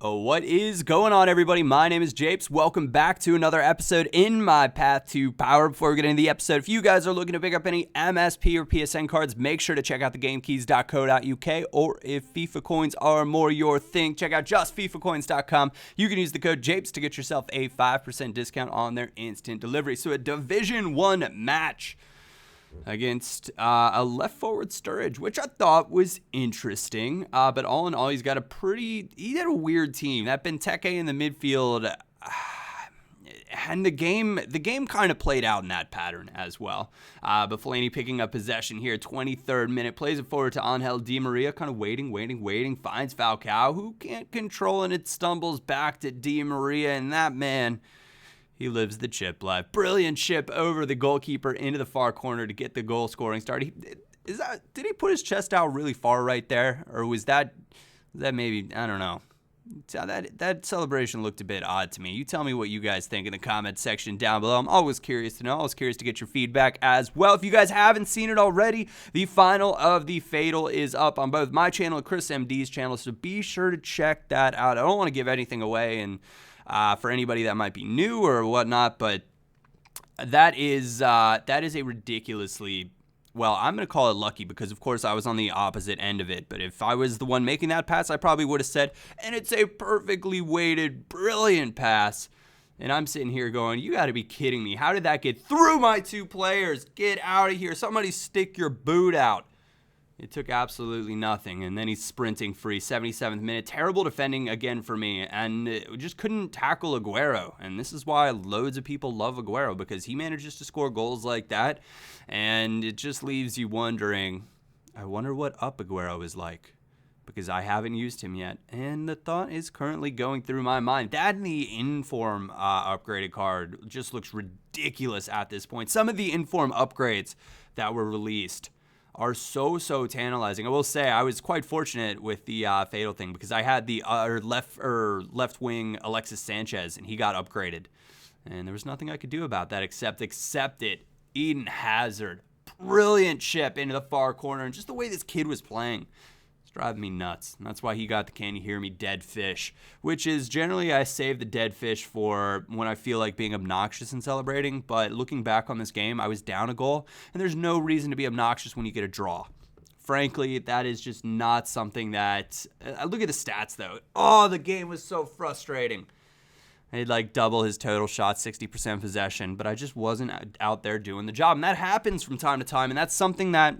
Oh, what is going on, everybody? My name is Japes. Welcome back to another episode in my path to power. Before we get into the episode, if you guys are looking to pick up any MSP or PSN cards, make sure to check out thegamekeys.co.uk, or if FIFA coins are more your thing, check out justfifacoins.com. You can use the code Japes to get yourself a 5% discount on their instant delivery. So a Division 1 match against a left forward Sturridge, which I thought was interesting. But all in all, he had a weird team. That Benteke in the midfield, and the game kind of played out in that pattern as well. But Fellaini picking up possession here, 23rd minute, plays it forward to Angel Di Maria, kind of waiting, finds Falcao, who can't control, and it stumbles back to Di Maria, and that man, he lives the ChipLife. Brilliant chip over the goalkeeper into the far corner to get the goal scoring start. Did he put his chest out really far right there? Or was that maybe, I don't know. That celebration looked a bit odd to me. You tell me what you guys think in the comments section down below. I'm always curious to know. Always curious to get your feedback as well. If you guys haven't seen it already, the final of the Fatal is up on both my channel and Chris MD's channel, so be sure to check that out. I don't want to give anything away, and for anybody that might be new or whatnot, but that is a ridiculously, well, I'm going to call it lucky, because of course I was on the opposite end of it, but if I was the one making that pass, I probably would have said, and it's a perfectly weighted, brilliant pass, and I'm sitting here going, you got to be kidding me. How did that get through my two players? Get out of here. Somebody stick your boot out. It took absolutely nothing, and then he's sprinting free, 77th minute. Terrible defending again for me, and just couldn't tackle Aguero, and this is why loads of people love Aguero, because he manages to score goals like that, and it just leaves you wondering, I wonder what up Aguero is like, because I haven't used him yet, and the thought is currently going through my mind. That and the Inform upgraded card just looks ridiculous at this point. Some of the Inform upgrades that were released are so tantalizing. I will say I was quite fortunate with the Fatal thing, because I had the left wing Alexis Sanchez, and he got upgraded, and there was nothing I could do about that except accept it. Eden Hazard, brilliant chip into the far corner, and just the way this kid was playing, it's driving me nuts. And that's why he got the Can You Hear Me dead fish, which is generally I save the dead fish for when I feel like being obnoxious and celebrating. But looking back on this game, I was down a goal, and there's no reason to be obnoxious when you get a draw. Frankly, that is just not something that... look at the stats, though. Oh, the game was so frustrating. He'd like double his total shots, 60% possession, but I just wasn't out there doing the job. And that happens from time to time, and that's something that,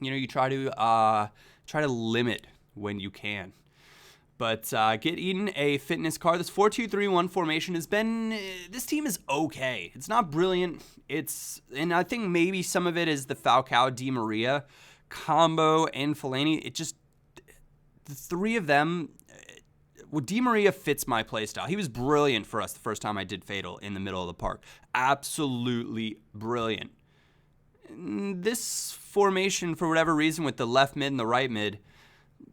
you try to limit when you can. But get Eden a fitness card. This 4-2-3-1 formation has been... this team is okay. It's not brilliant. And I think maybe some of it is the Falcao Di Maria combo and Fellaini. The three of them... Well, Di Maria fits my playstyle. He was brilliant for us the first time I did Fatal in the middle of the park. Absolutely brilliant. This formation, for whatever reason, with the left mid and the right mid,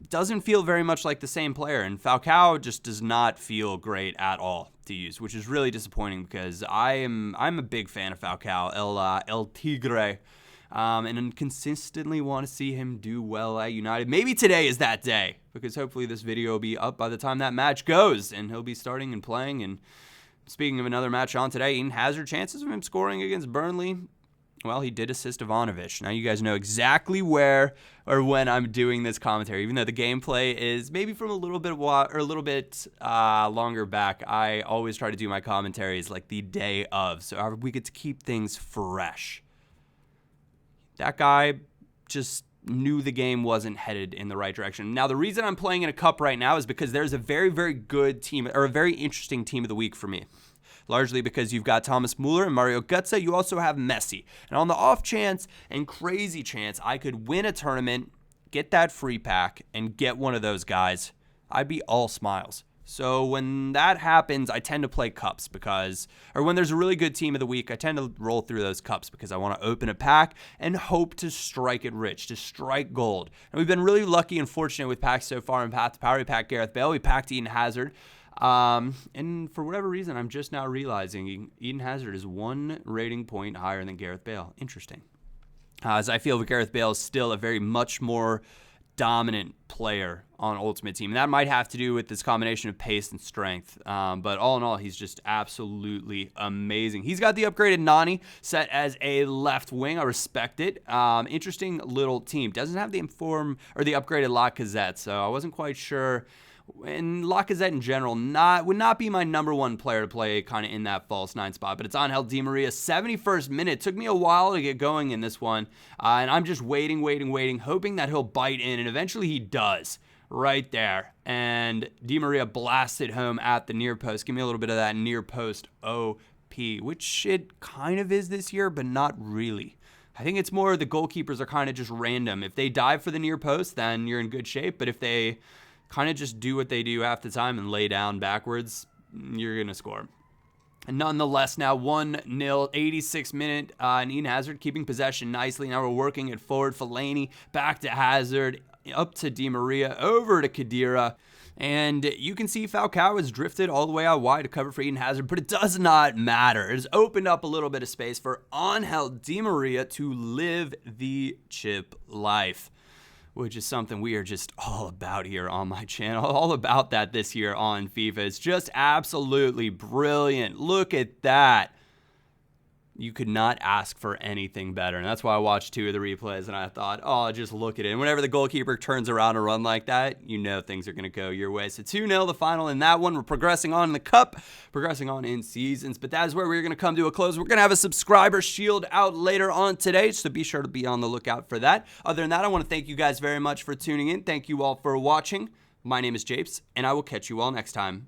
doesn't feel very much like the same player. And Falcao just does not feel great at all to use, which is really disappointing, because I'm a big fan of Falcao, El Tigre, and consistently want to see him do well at United. Maybe today is that day, because hopefully this video will be up by the time that match goes, and he'll be starting and playing. And speaking of another match on today, Eden Hazard, chances of him scoring against Burnley, well, he did assist Ivanovic. Now you guys know exactly where or when I'm doing this commentary. Even though the gameplay is maybe from a little bit longer back, I always try to do my commentaries like the day of, so we get to keep things fresh. That guy just knew the game wasn't headed in the right direction. Now, the reason I'm playing in a cup right now is because there's a very, very good team, or a very interesting team of the week for me. Largely because you've got Thomas Müller and Mario Götze. You also have Messi. And on the off chance and crazy chance I could win a tournament, get that free pack, and get one of those guys, I'd be all smiles. So when that happens, I tend to play cups or when there's a really good team of the week, I tend to roll through those cups because I want to open a pack and hope to strike it rich, to strike gold. And we've been really lucky and fortunate with packs so far in Path to Power. We packed Gareth Bale, we packed Eden Hazard. And for whatever reason, I'm just now realizing Eden Hazard is 1 rating point higher than Gareth Bale. Interesting. As I feel Gareth Bale is still a very much more dominant player on Ultimate Team. And that might have to do with this combination of pace and strength. But all in all, he's just absolutely amazing. He's got the upgraded Nani set as a left wing. I respect it. Interesting little team. Doesn't have the upgraded Lacazette, so I wasn't quite sure. And Lacazette in general would not be my number one player to play kind of in that false 9 spot, but it's Angel Di Maria, 71st minute. Took me a while to get going in this one, and I'm just waiting, hoping that he'll bite in, and eventually he does right there. And Di Maria blasted home at the near post. Give me a little bit of that near post OP, which it kind of is this year, but not really. I think it's more the goalkeepers are kind of just random. If they dive for the near post, then you're in good shape, but if they kind of just do what they do half the time and lay down backwards, you're going to score. And nonetheless, now 1-0, 86th minute, and Eden Hazard keeping possession nicely. Now we're working it forward. Fellaini back to Hazard, up to Di Maria, over to Khedira. And you can see Falcao has drifted all the way out wide to cover for Eden Hazard, but it does not matter. It has opened up a little bit of space for Angel Di Maria to live the chip life, which is something we are just all about here on my channel. All about that this year on FIFA. It's just absolutely brilliant. Look at that. You could not ask for anything better. And that's why I watched 2 of the replays and I thought, oh, just look at it. And whenever the goalkeeper turns around and run like that, you know things are going to go your way. So 2-0 the final in that one. We're progressing on in the cup, progressing on in seasons. But that is where we're going to come to a close. We're going to have a subscriber shield out later on today, so be sure to be on the lookout for that. Other than that, I want to thank you guys very much for tuning in. Thank you all for watching. My name is Japes, and I will catch you all next time.